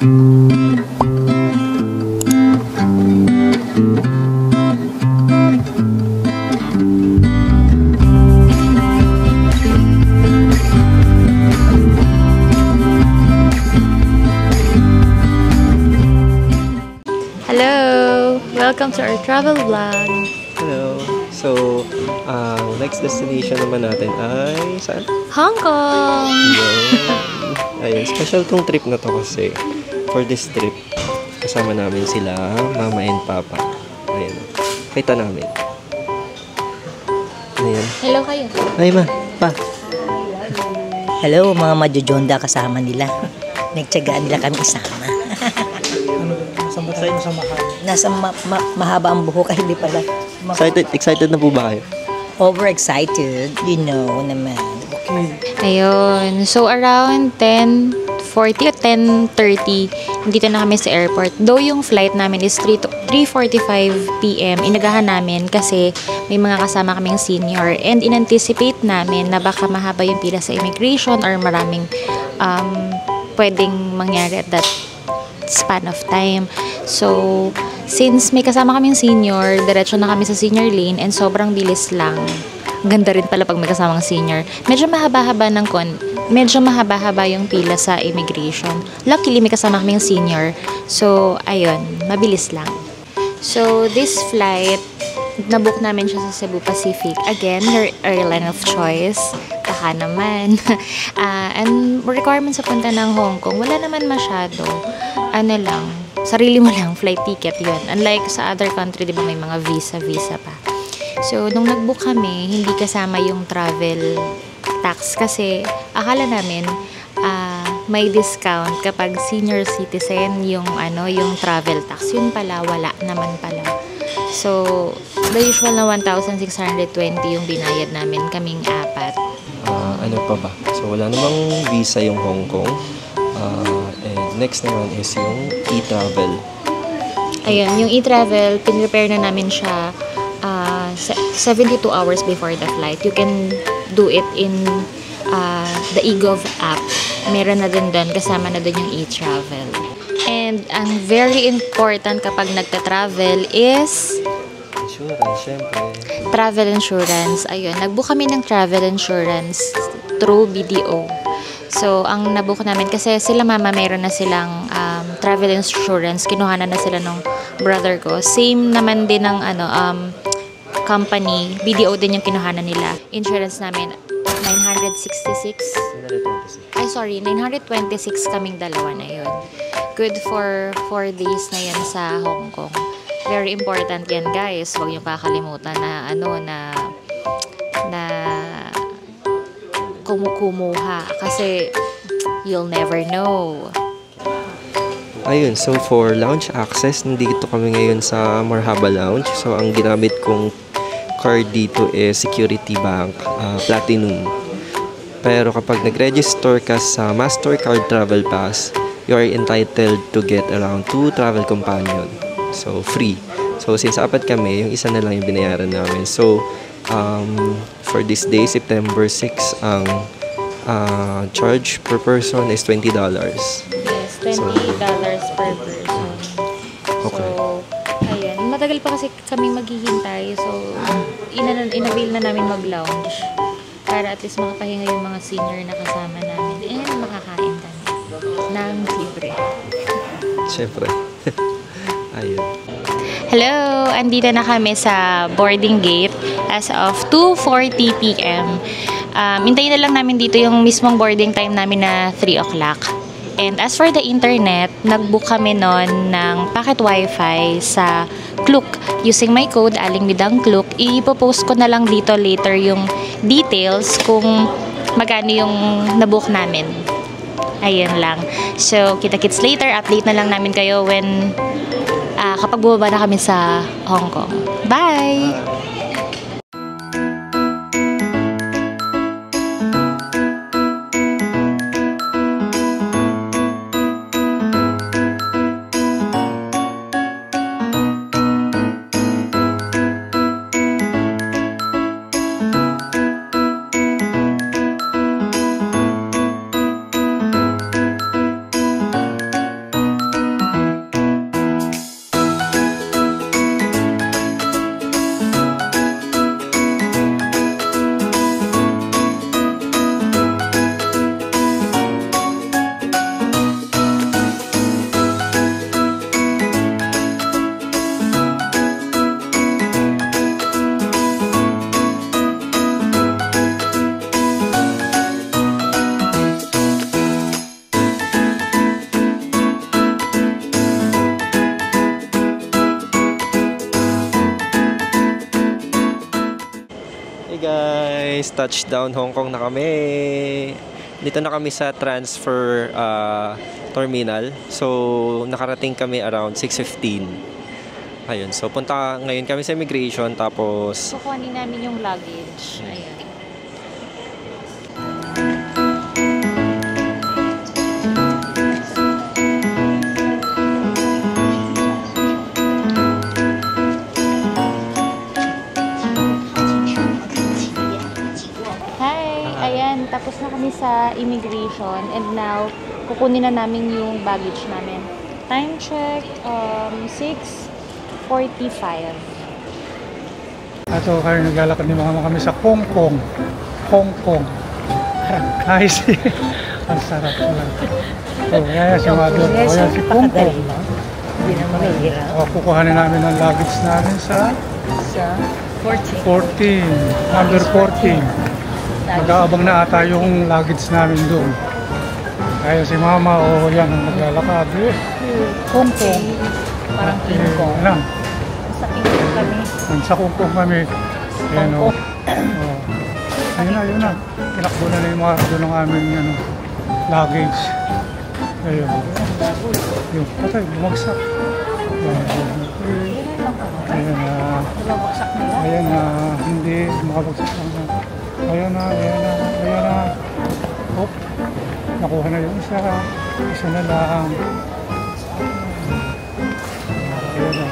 Hello! Welcome to our travel vlog. Hello! So, next destination naman natin ay saan? Hong Kong! Ayun, special tong trip na to kasi for this trip, kasama namin sila, mama and papa. Ayun, kita namin. Ayun. Hello kayo. Ay ma, pa. Hello, mga majojonda kasama nila. Nagtsagaan nila kami isama. Nasa mahaba ang buhok ay hindi pala. Excited na po ba kayo? Overexcited, you know naman. Okay. Ayun. So, around 10:40 o 10:30, dito na kami sa airport. Though yung flight namin is 3:45 p.m., inagahan namin kasi may mga kasama kaming senior. And in-anticipate namin na baka mahaba yung pila sa immigration or maraming pwedeng mangyari at that span of time. So, since may kasama kaming senior, diretso na kami sa senior lane and sobrang bilis lang. Ganda rin pala pag may kasamang senior. Medyo mahaba-haba yung pila sa immigration. Luckily, may kasama kaming senior. So, ayun, mabilis lang. So, this flight, nabook namin siya sa Cebu Pacific. Again, her airline of choice. Taka naman. And requirements sa punta ng Hong Kong, wala naman masyado. Ano lang, sarili mo lang, flight ticket yun. Unlike sa other country, di ba may mga visa pa. So, nung nag-book kami, hindi kasama yung travel tax kasi akala namin may discount kapag senior citizen yung travel tax. Yun pala, wala naman pala. So, the usual na 1,620 yung binayad namin, kaming apat. Ano pa ba? So, wala namang visa yung Hong Kong. And next naman is yung e-travel. Ayun, yung e-travel, pinrepare na namin siya 72 hours before the flight. You can do it in the eGov app. Meron na din doon, kasama na doon yung e-travel. And ang very important kapag nagta-travel is insurance, syempre. Travel insurance. Ayun, nag-book kami ng travel insurance through BDO. So, ang nabook namin, kasi sila mama, meron na silang travel insurance. Kinuhanan na sila ng brother ko. Same naman din ng company. BDO din yung kinuhanan nila. Insurance namin, 966. Ay, sorry, 926 kaming dalawa na yun. Good for 4 days na yan sa Hong Kong. Very important yan, guys. Huwag niyo kakalimutan na kumuha kasi you'll never know. Ayun, so for lounge access, nandito kami ngayon sa Marhaba Lounge. So ang ginamit kong card dito is Security Bank Platinum. Pero kapag nag-register ka sa Mastercard Travel Pass, you are entitled to get around 2 travel companion. So free. So since apat kami, yung isa na lang yung binayaran namin. So for this day, September 6, ang charge per person is $20. Yes, $20 per person. Okay. So, ayan. Matagal pa kasi kami maghihintay. So, inavail na namin mag-lounge para at least makapahinga yung mga senior na kasama namin and makakain kami ng libre. Siyempre. Ayun. Hello! Andito na kami sa boarding gate as of 2:40 p.m. Hintayin na lang namin dito yung mismong boarding time namin na 3 o'clock. And as for the internet, nag-book kami noon ng packet wifi sa Klook. Using my code, Aling Klook, ipopost ko na lang dito later yung details kung magkano yung nabook namin. Ayun lang. So, kita-kits later. Update na lang namin kayo when kapag bumaba na kami sa Hong Kong. Bye! guys, touchdown Hong Kong na kami. Dito na kami sa transfer terminal. So nakarating kami around 6:15. Ayun, so punta ngayon kami sa immigration tapos Kukuhanin namin yung luggage. Ayan. Ayan, tapos na kami sa immigration and now kukunin na namin yung baggage namin. Time check, 6:45. Ato kayo naglalakad ni mama kami sa Hong Kong. Hong Kong. Guys, ang sarap naman. So, yan si Mado. Ayan si Hong Kong. Hindi na mahirap. Kukuhanin namin ang luggage namin sa 14. Number 14. Mag-aabang na ata yung luggage namin doon. Kaya si mama, yan ang naglalakad. Hong Kong. Parang King Kong. Lang. Sa King Kong kami. Sa Hong Kong kami. Ayan o. Ayun na. Tinakbo na yung mga doon ng aming luggage. Ayun. Yung patay, bumagsak. Ayan na. Hindi, makabagsak lang. Ayan na. Hop. Nakuha na yung isa. Isa na lang. Ayan na.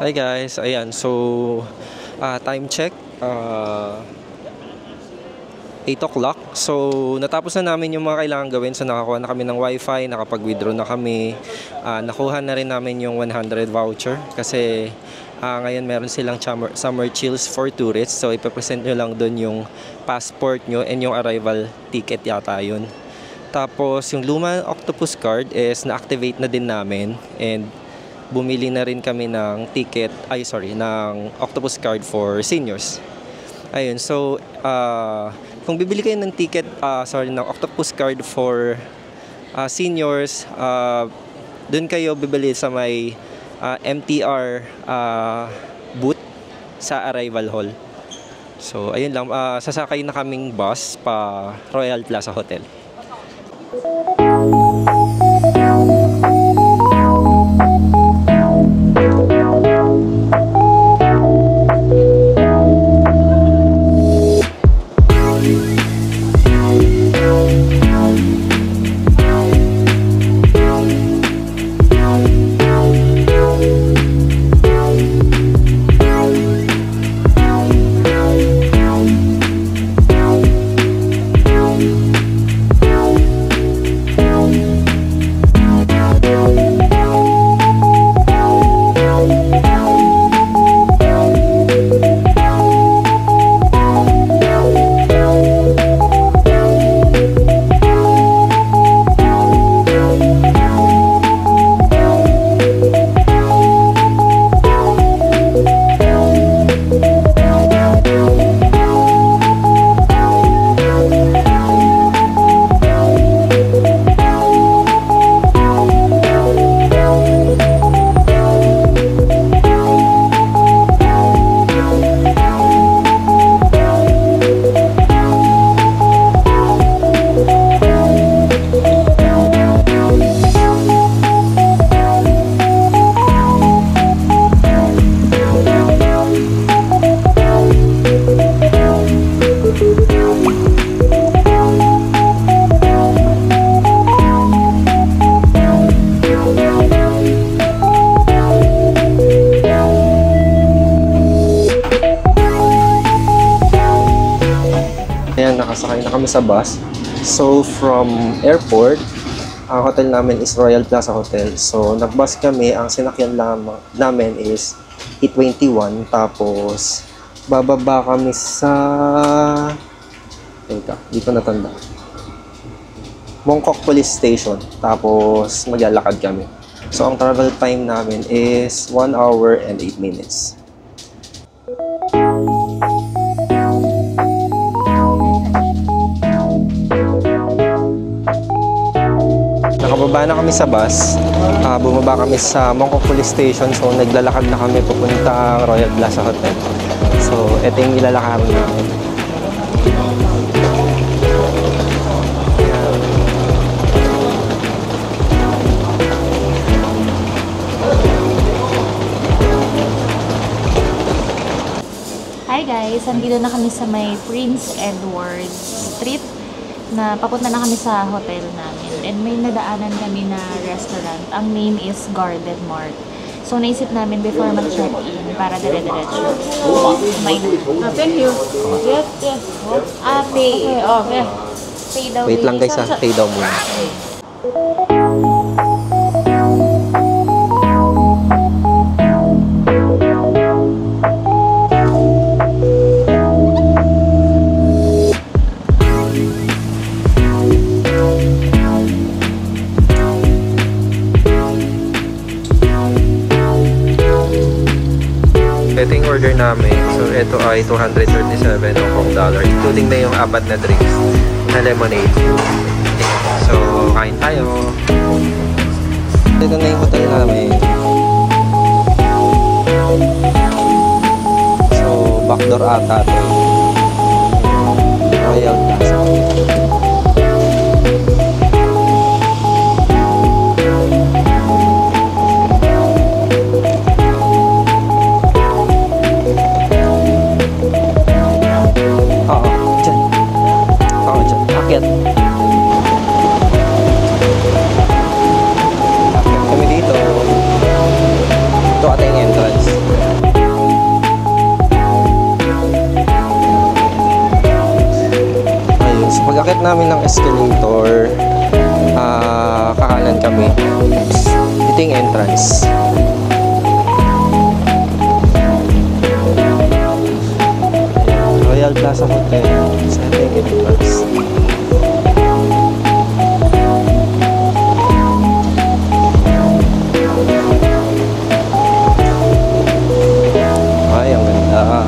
Hi guys, ayan, so time check 8 o'clock. So natapos na namin yung mga kailangan gawin. So nakakuha na kami ng wifi, nakapag-withdraw na kami, nakuha na rin namin yung 100 voucher kasi ngayon meron silang summer chills for tourists. So ipapresent nyo lang doon yung passport nyo and yung arrival ticket yata yun. Tapos yung lumang octopus card is na-activate na din namin and bumili na rin kami ng ng octopus card for seniors. Ayun, so kung bibili kayo ng ng octopus card for seniors, dun kayo bibili sa may MTR booth sa arrival hall. So ayun lang, sasakay na kaming bus pa Royal Plaza Hotel. Ayan, nakasakay na kami sa bus. So from airport, Ang hotel namin is Royal Plaza Hotel. So, nag-bus kami. Ang sinakyan namin is E21. Tapos, bababa kami sa... Teka, di ko natanda. Mongkok Police Station. Tapos, maglalakad kami. So, ang travel time namin is 1 hour and 8 minutes. Nakababa na kami sa bus. Bumaba kami sa Mongkok Police Station. So, naglalakad na kami papunta Royal Plaza Hotel. So, ito yung ilalakaran namin. Hi guys! Andito na kami sa may Prince Edward Street na papunta na kami sa hotel namin. And may nadaanan kami na restaurant. Ang name is Garden Mart. So, naisip namin before mag-check-in para dire-diretso. Thank you. Yes, yes. Pay. Okay. Pay daw. Wait lang guys, pay daw muna. Ito yung order namin. So, ito ay 237 Hong Kong dollar, including na yung 4 na drinks na lemonade. So, kain tayo. Ito na yung hotel namin. So, backdoor ata ito. Royal Plaza. Akyat kami dito. Ito ata yung entrance. Ayun, so pag-akyat namin ng escalator, kakanan kami. Ito yung entrance. Royal Plaza Hotel. Sa ito yung entrance. Ay, ang ganda.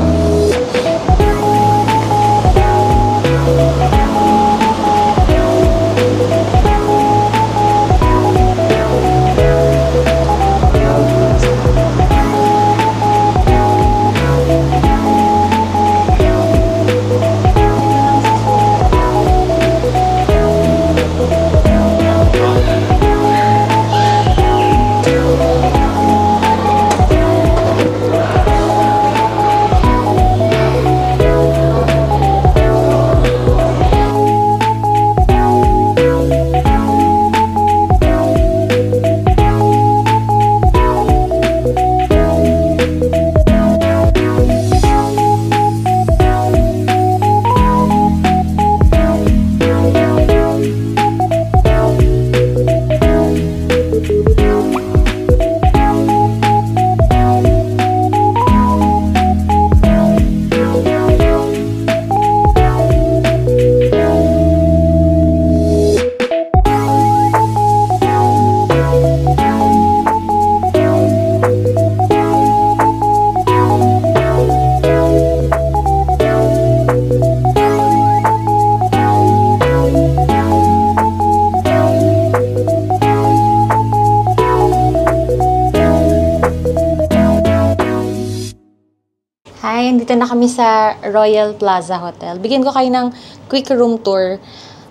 Hi, dito na kami sa Royal Plaza Hotel. Bigyan ko kayo ng quick room tour.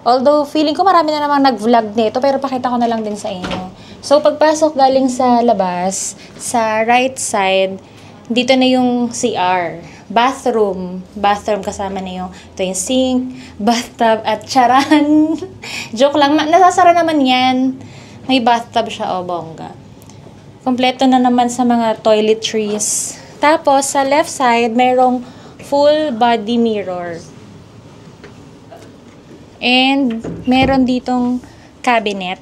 Although, feeling ko marami na namang nag-vlog nito, pero pakita ko na lang din sa inyo. So, pagpasok galing sa labas, sa right side, dito na yung CR. Bathroom. Bathroom kasama na ito yung sink, bathtub, at charan. Joke lang, nasasara naman yan. May bathtub siya, o bongga. Kompleto na naman sa mga toiletries. Tapos, sa left side, merong full body mirror. And, meron ditong cabinet.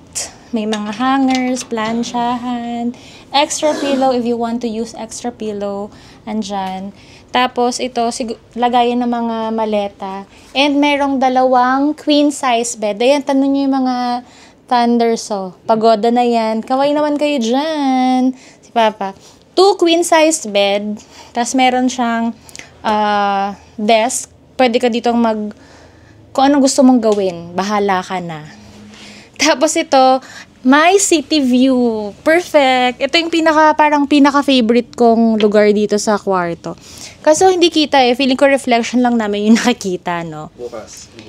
may mga hangers, plansyahan, extra pillow if you want to use extra pillow, andyan. Tapos ito, lagayan ng mga maleta. And merong 2 queen size bed. Ayan, tanong nyo yung mga thunders, oh. Pagoda na yan. Kaway naman kayo dyan. Si Papa. 2 queen size bed. Tapos meron siyang desk. Pwede ka ditong kung anong gusto mong gawin. Bahala ka na. Tapos ito, my city view. Perfect. Ito yung parang pinaka-favorite kong lugar dito sa kwarto. Kaso hindi kita eh. Feeling ko reflection lang namin yung nakikita, no?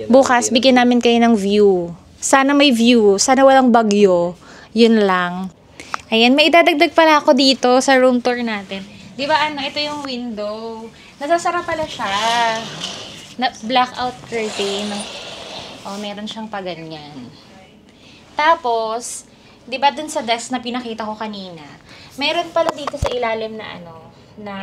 Bukas, bigyan namin kayo ng view. Sana may view. Sana walang bagyo. Yun lang. Ayan, may idadagdag pala ako dito sa room tour natin. Di ba ito yung window. Nasasara pala siya. Blackout curtain. Oh, meron siyang paganyan. Tapos, di ba dun sa desk na pinakita ko kanina, meron pala dito sa ilalim na na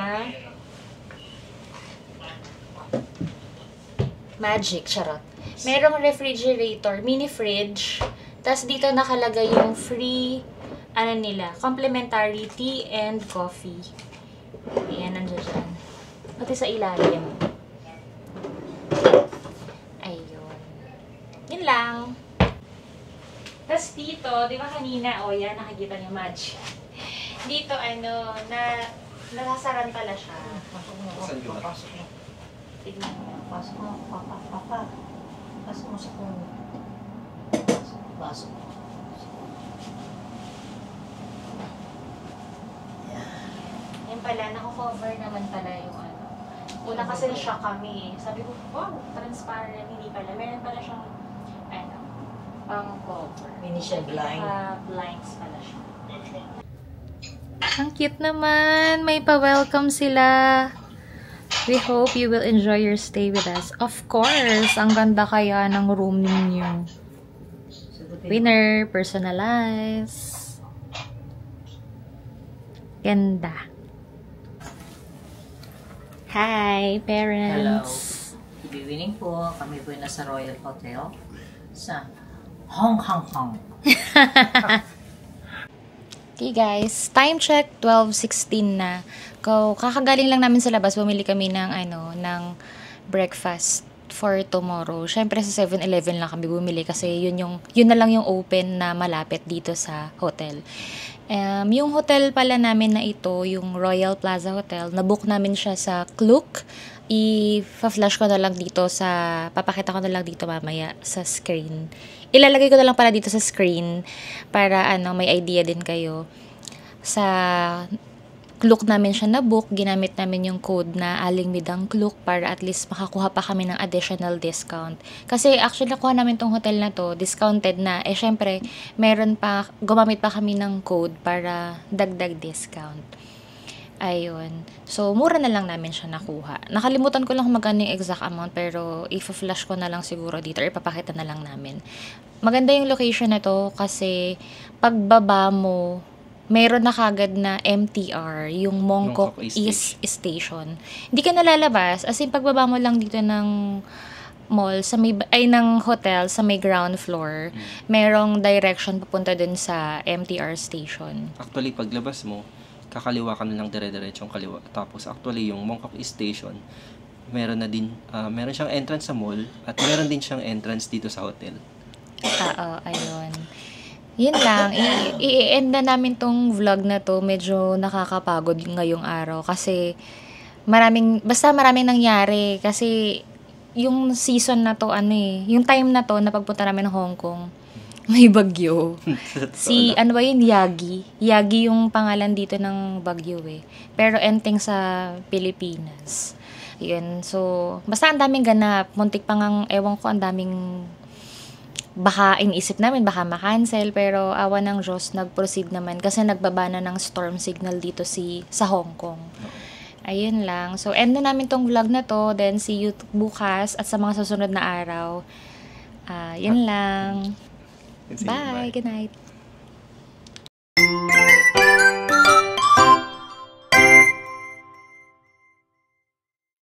magic, charot. Merong refrigerator, mini fridge. Tapos dito nakalagay yung free, complimentary tea and coffee. Ayan, nandiyan dyan. Pati sa ilalim. Ayun. Yun lang. Tapos dito, di ba kanina, yan, nakikita niyo magic. Dito, nasasaran pala siya. Pasok mo. Tignan mo. Pasok mo. Papa. Pasok mo sa kung. Pasok mo. Yan pala, nako-cover naman pala yung Una kasi na-shock kami. Sabi ko, wow, transparent. Hindi pala. Meron pala siyang, pang-cover. Mini siya blind. Blinds pala siya. Ang cute naman. May pa-welcome sila. We hope you will enjoy your stay with us. Of course, ang ganda kaya ng room ninyo. Winner, personalize. Ganda. Hi, parents. Hello. Good evening po. Kami po nasa Royal Hotel sa Hong Kong. Okay guys, time check 12:16 na. Kakagaling lang namin sa labas, bumili kami ng breakfast for tomorrow. Syempre sa 7-Eleven lang kami bumili kasi yun na lang yung open na malapit dito sa hotel. Yung hotel pala namin na ito, yung Royal Plaza Hotel, nabook namin siya sa Klook. I-flash ko na lang dito papakita ko na lang dito mamaya sa screen. Ilalagay ko na lang pala dito sa screen para may idea din kayo. Sa Klook namin siya na-book, ginamit namin yung code na Aling Midang Klook para at least makakuha pa kami ng additional discount. Kasi actually nakuha namin tong hotel na to, discounted na. Syempre, gumamit pa kami ng code para dagdag discount. Ayun. So, mura na lang namin siya nakuha. Nakalimutan ko lang kung magkano yung exact amount, pero i-flash ko na lang siguro dito or ipapakita na lang namin. Maganda yung location na to kasi pagbaba mo, meron na kagad na MTR, yung Mongkok East Station. Hindi ka nalalabas. As in, pagbaba mo lang dito ng mall, ng hotel sa may ground floor, merong direction papunta dun sa MTR station. Actually, paglabas mo, kakaliwa ka na lang dire-diretsong kaliwa. Tapos actually yung Mongkok East Station, meron siyang entrance sa mall at meron din siyang entrance dito sa hotel. Ayun. Yun lang. I-end na namin tong vlog na to. Medyo nakakapagod ngayong araw kasi maraming nangyari kasi yung season na to, yung time na to na pagpunta namin ng Hong Kong, may bagyo. Yagi. Yagi yung pangalan dito ng bagyo eh. Pero enteng sa Pilipinas. Yun. So, basta ang daming ganap. Muntik pa ngang, ewan ko, ang daming baka iniisip namin, baka ma-cancel. Pero awa ng Diyos, nag-proceed naman. Kasi nagbaba na ng storm signal dito sa Hong Kong. Ayun lang. So, end na namin tong vlog na to. Then, see you bukas at sa mga susunod na araw. Yun lang. Bye. Good night.